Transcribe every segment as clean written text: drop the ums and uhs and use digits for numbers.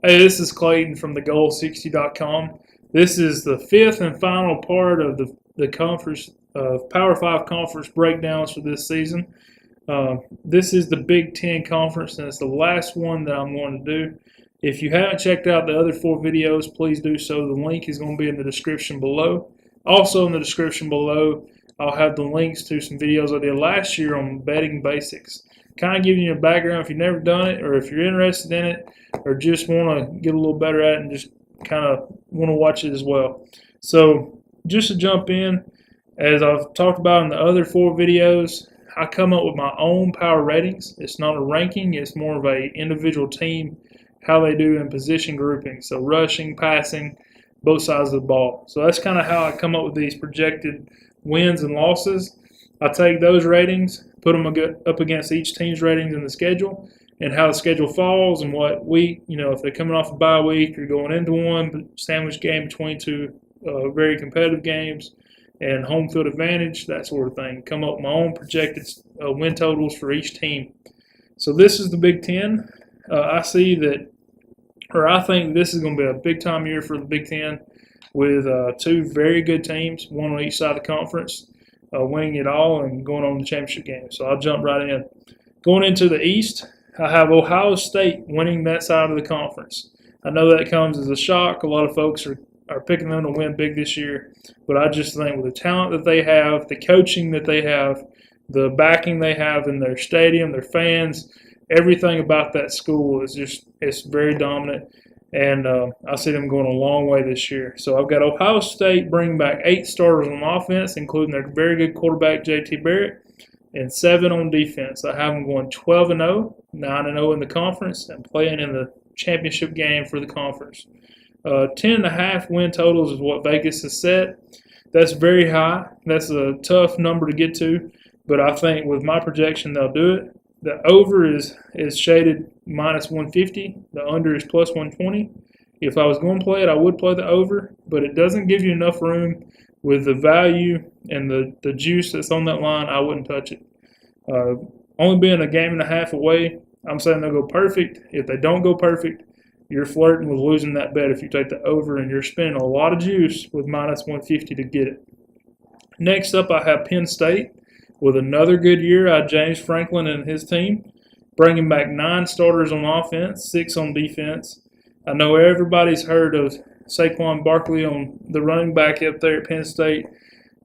Hey, this is Clayton from Thegoal60.com. This is the fifth and final part of the conference Power 5 conference breakdowns for this season. This is the Big Ten conference, and it's the last one that I'm going to do. If you haven't checked out the other 4 videos, please do so. The link is going to be in the description below. Also in the description below, I'll have the links to some videos I did last year on betting basics. Kind of giving you a background if you've never done it, or if you're interested in it, or just want to get a little better at it and just kind of want to watch it as well. So just to jump in, as I've talked about in the other 4 videos, I come up with my own power ratings. It's not a ranking, it's more of a individual team, how they do in position grouping. So rushing, passing, both sides of the ball. So that's kind of how I come up with these projected wins and losses. I take those ratings, put them up against each team's ratings in the schedule, and how the schedule falls and what week, if they're coming off a bye week or going into one, sandwich game between 2 very competitive games, and home field advantage, that sort of thing. Come up with my own projected win totals for each team. So this is the Big Ten. I think this is going to be a big-time year for the Big Ten with 2 very good teams, one on each side of the conference, winning it all and going on the championship game. So I'll jump right in. Going into the East, I have Ohio State winning that side of the conference. I know that comes as a shock. A lot of folks are picking them to win big this year, but I just think with the talent that they have, the coaching that they have, the backing they have in their stadium, their fans, everything about that school it's very dominant, and I see them going a long way this year. So I've got Ohio State bringing back 8 starters on offense, including their very good quarterback J.T. Barrett, and 7 on defense. I have them going 12-0, 9-0 in the conference, and playing in the championship game for the conference. 10.5 win totals is what Vegas has set. That's very high. That's a tough number to get to, but I think with my projection they'll do it. The over is shaded -150. The under is +120. If I was going to play it, I would play the over, but it doesn't give you enough room with the value and the juice that's on that line. I wouldn't touch it. Only being a game and a half away, I'm saying they'll go perfect. If they don't go perfect, you're flirting with losing that bet if you take the over, and you're spending a lot of juice with -150 to get it. Next up, I have Penn State with another good year out of James Franklin and his team, bringing back 9 starters on offense, 6 on defense. I know everybody's heard of Saquon Barkley on the running back up there at Penn State,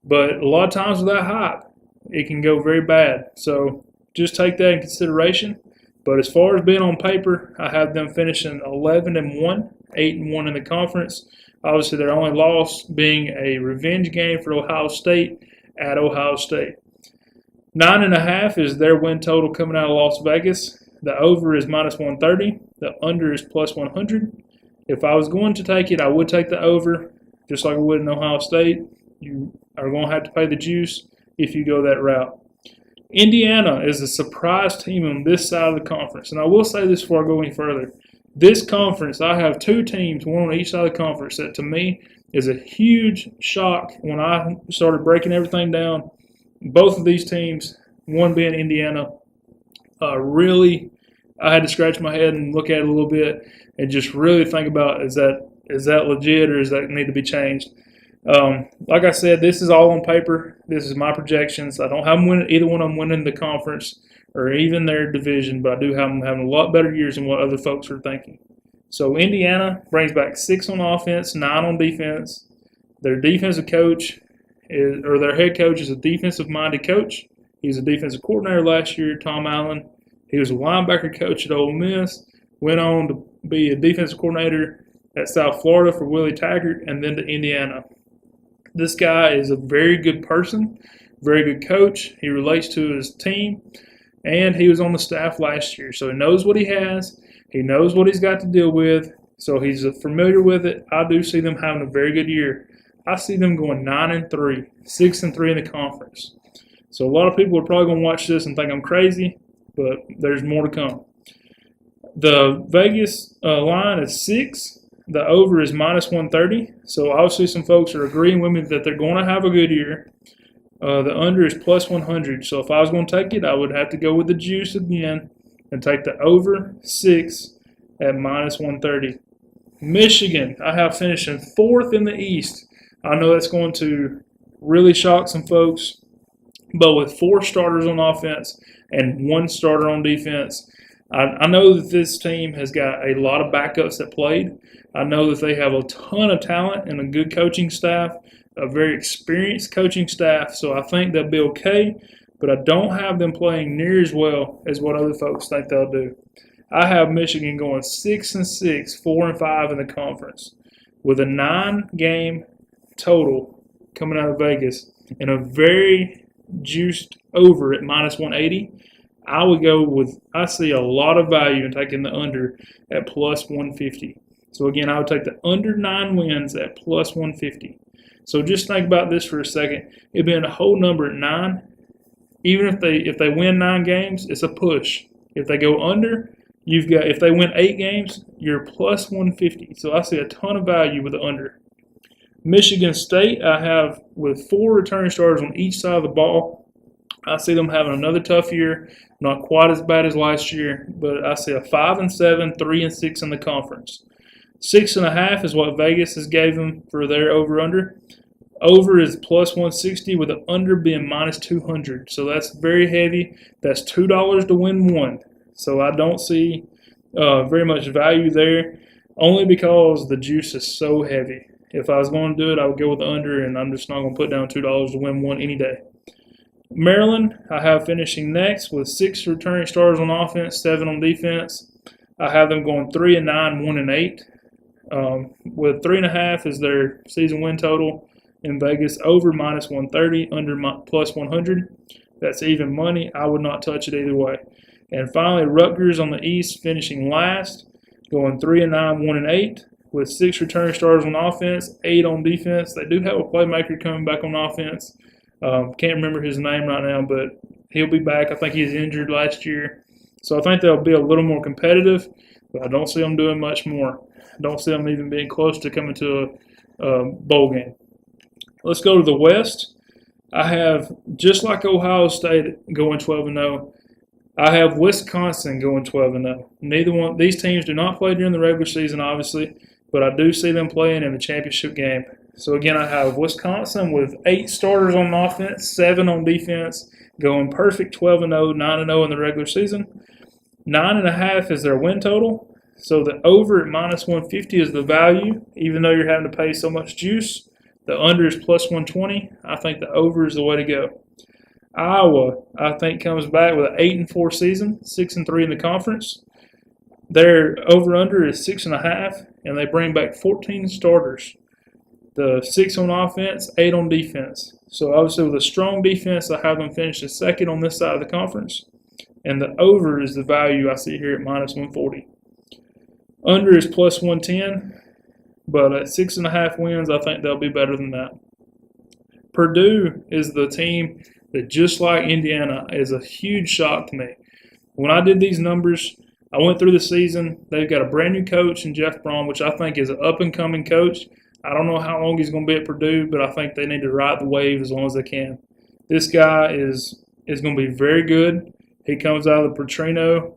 but a lot of times with that hype, it can go very bad. So just take that in consideration. But as far as being on paper, I have them finishing 11-1, 8-1 in the conference. Obviously, their only loss being a revenge game for Ohio State at Ohio State. 9.5 is their win total coming out of Las Vegas. The over is -130. The under is +100. If I was going to take it, I would take the over, just like I would in Ohio State. You are going to have to pay the juice if you go that route. Indiana is a surprise team on this side of the conference. And I will say this before I go any further. This conference, I have 2 teams, one on each side of the conference, that to me is a huge shock when I started breaking everything down. Both of these teams, one being Indiana, really, I had to scratch my head and look at it a little bit and just really think about, is that legit, or does that need to be changed? Like I said, this is all on paper. This is my projections. I don't have them winning, either one of them winning the conference or even their division, but I do have them having a lot better years than what other folks are thinking. So Indiana brings back 6 on offense, 9 on defense. Their defensive coach their head coach is a defensive-minded coach. He was a defensive coordinator last year, Tom Allen. He was a linebacker coach at Ole Miss, went on to be a defensive coordinator at South Florida for Willie Taggart, and then to Indiana. This guy is a very good person, very good coach. He relates to his team, and he was on the staff last year, so he knows what he has. He knows what he's got to deal with, so he's familiar with it. I do see them having a very good year. I see them going 9-3, 6-3 in the conference. So a lot of people are probably going to watch this and think I'm crazy, but there's more to come. The Vegas line is 6. The over is -130. So obviously some folks are agreeing with me that they're going to have a good year. The under is +100. So if I was going to take it, I would have to go with the juice again and take the over 6 at -130. Michigan, I have finishing 4th in the East. I know that's going to really shock some folks, but with 4 starters on offense and 1 starter on defense, I know that this team has got a lot of backups that played. I know that they have a ton of talent and a good coaching staff, a very experienced coaching staff, so I think they'll be okay, but I don't have them playing near as well as what other folks think they'll do. I have Michigan going 6-6, 4-5 in the conference, with a 9-game total coming out of Vegas and a very juiced over at -180. I would go with, I see a lot of value in taking the under at +150. So again, I would take the under 9 wins at +150. So just think about this for a second. It being a whole number at 9, even if they win 9 games, it's a push. If they go under, if they win 8 games, you're +150. So I see a ton of value with the under. Michigan State, I have with 4 returning starters on each side of the ball. I see them having another tough year, not quite as bad as last year, but I see a 5-7, 3-6 in the conference. 6.5 is what Vegas has gave them for their over/under. Over is +160 with the under being -200. So that's very heavy. That's $2 to win 1. So I don't see very much value there, only because the juice is so heavy. If I was going to do it, I would go with the under, and I'm just not going to put down $2 to win 1 any day. Maryland, I have finishing next with 6 returning starters on offense, 7 on defense. I have them going 3-9, 1-8. With 3.5 is their season win total in Vegas. Over -130, under +100. That's even money. I would not touch it either way. And finally, Rutgers on the East finishing last, going 3-9, 1-8. With 6 returning starters on offense, 8 on defense. They do have a playmaker coming back on offense. Can't remember his name right now, but he'll be back. I think he was injured last year. So I think they'll be a little more competitive, but I don't see them doing much more. I don't see them even being close to coming to a bowl game. Let's go to the West. I have, just like Ohio State going 12-0, I have Wisconsin going 12-0. Neither one, these teams do not play during the regular season, obviously, but I do see them playing in the championship game. So again, I have Wisconsin with 8 starters on offense, 7 on defense, going perfect 12-0, 9-0 in the regular season. 9.5 is their win total. So the over at -150 is the value, even though you're having to pay so much juice. The under is +120. I think the over is the way to go. Iowa, I think, comes back with an 8-4 season, 6-3 in the conference. Their over/under is 6.5, and they bring back 14 starters. The 6 on offense, 8 on defense. So obviously with a strong defense, I have them finishing second on this side of the conference. And the over is the value I see here at -140. Under is +110, but at 6.5 wins, I think they'll be better than that. Purdue is the team that, just like Indiana, is a huge shock to me. When I did these numbers, I went through the season. They've got a brand new coach in Jeff Brom, which I think is an up-and-coming coach. I don't know how long he's going to be at Purdue, but I think they need to ride the wave as long as they can. This guy is going to be very good. He comes out of the Petrino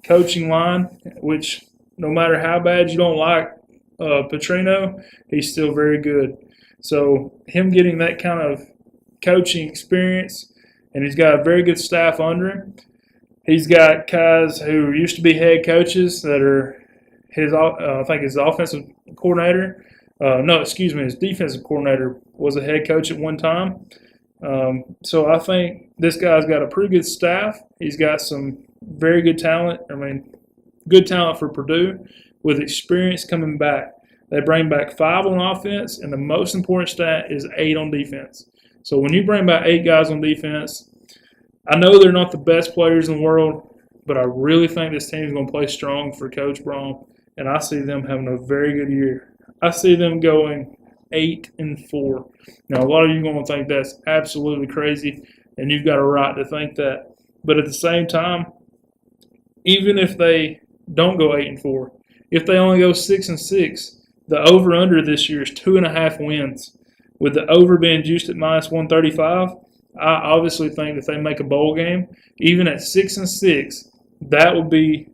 coaching line, which no matter how bad you don't like Petrino, he's still very good. So him getting that kind of coaching experience, and he's got a very good staff under him. He's got guys who used to be head coaches that are I think his offensive coordinator. His defensive coordinator was a head coach at one time. So I think this guy's got a pretty good staff. He's got some very good talent. Good talent for Purdue with experience coming back. They bring back 5 on offense, and the most important stat is 8 on defense. So when you bring back 8 guys on defense, I know they're not the best players in the world, but I really think this team is going to play strong for Coach Brom, and I see them having a very good year. I see them going 8-4. Now, a lot of you are going to think that's absolutely crazy, and you've got a right to think that. But at the same time, even if they don't go 8-4, if they only go 6-6, the over/under this year is 2.5 wins. With the over being juiced at -135, I obviously think that they make a bowl game. Even at 6-6, that would be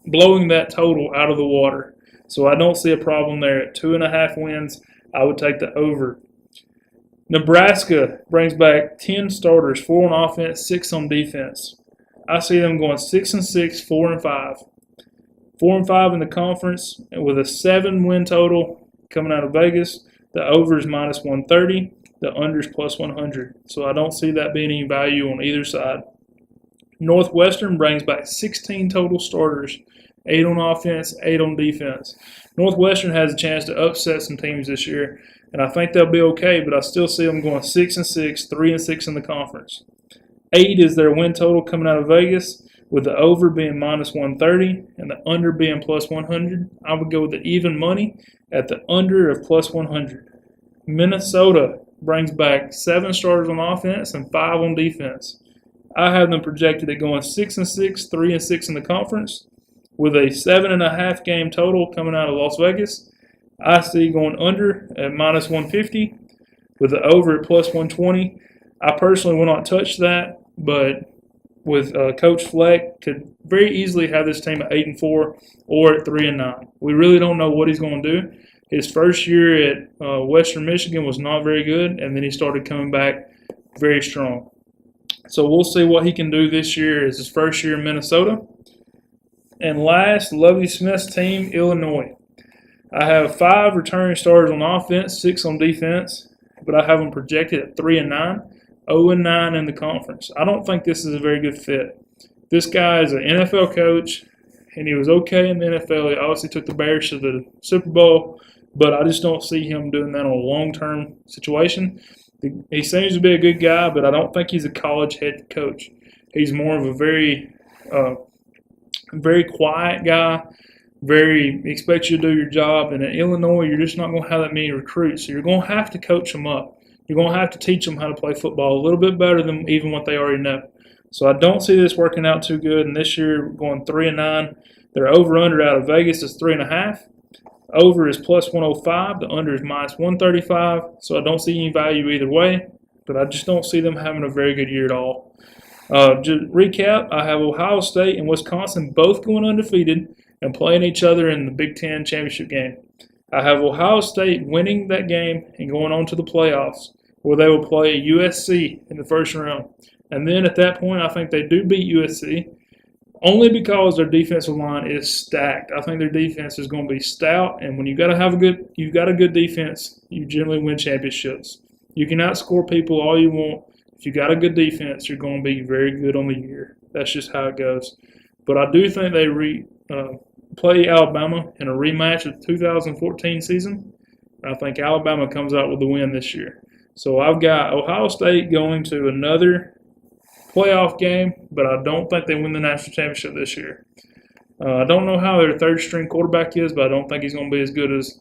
blowing that total out of the water. So I don't see a problem there. At 2.5 wins, I would take the over. Nebraska brings back 10 starters, 4 on offense, 6 on defense. I see them going 6-6, 4-5. 4-5 in the conference, and with a 7-win total coming out of Vegas. The over is -130. The under is +100. So I don't see that being any value on either side. Northwestern brings back 16 total starters, 8 on offense, 8 on defense. Northwestern has a chance to upset some teams this year, and I think they'll be okay, but I still see them going 6-6, 3-6 in the conference. 8 is their win total coming out of Vegas, with the over being -130 and the under being +100. I would go with the even money at the under of +100. Minnesota brings back 7 starters on offense and 5 on defense. I have them projected at going 6-6, 3-6 in the conference, with a 7.5 game total coming out of Las Vegas. I see going under at -150, with the over at +120. I personally will not touch that, but with Coach Fleck, could very easily have this team at 8-4 or at 3-9. We really don't know what he's going to do. His first year at Western Michigan was not very good, and then he started coming back very strong. So we'll see what he can do this year as his first year in Minnesota. And last, Lovie Smith's team, Illinois. I have 5 returning starters on offense, 6 on defense, but I have them projected at 3-9, 0-9 in the conference. I don't think this is a very good fit. This guy is an NFL coach, and he was okay in the NFL. He obviously took the Bears to the Super Bowl, but I just don't see him doing that on a long-term situation. He seems to be a good guy, but I don't think he's a college head coach. He's more of a very quiet guy, expects you to do your job. And in Illinois, you're just not going to have that many recruits, so you're going to have to coach them up. You're going to have to teach them how to play football a little bit better than even what they already know. So I don't see this working out too good. And this year, going 3-9. Their over-under out of Vegas is 3.5. Over is +105. The under is -135. So I don't see any value either way. But I just don't see them having a very good year at all. Just recap, I have Ohio State and Wisconsin both going undefeated and playing each other in the BigTen championship game. I have Ohio State winning that game and going on to the playoffs, where they will play USC in the first round. And then at that point, I think they do beat USC, only because their defensive line is stacked. I think their defense is going to be stout, and when you've got a good defense, you generally win championships. You can outscore people all you want. If you got a good defense, you're going to be very good on the year. That's just how it goes. But I do think they play Alabama in a rematch of the 2014 season. I think Alabama comes out with the win this year. So I've got Ohio State going to another playoff game, but I don't think they win the national championship this year. I don't know how their third-string quarterback is, but I don't think he's going to be as good as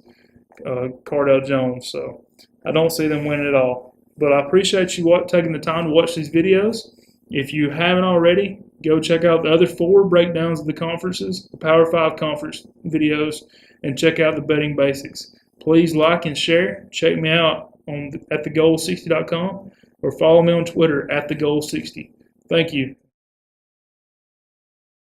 Cardale Jones. So I don't see them winning at all. But I appreciate you taking the time to watch these videos. If you haven't already, go check out the other 4 breakdowns of the conferences, the Power 5 conference videos, and check out the betting basics. Please like and share. Check me out at Thegoal60.com or follow me on Twitter at Thegoal60. Thank you.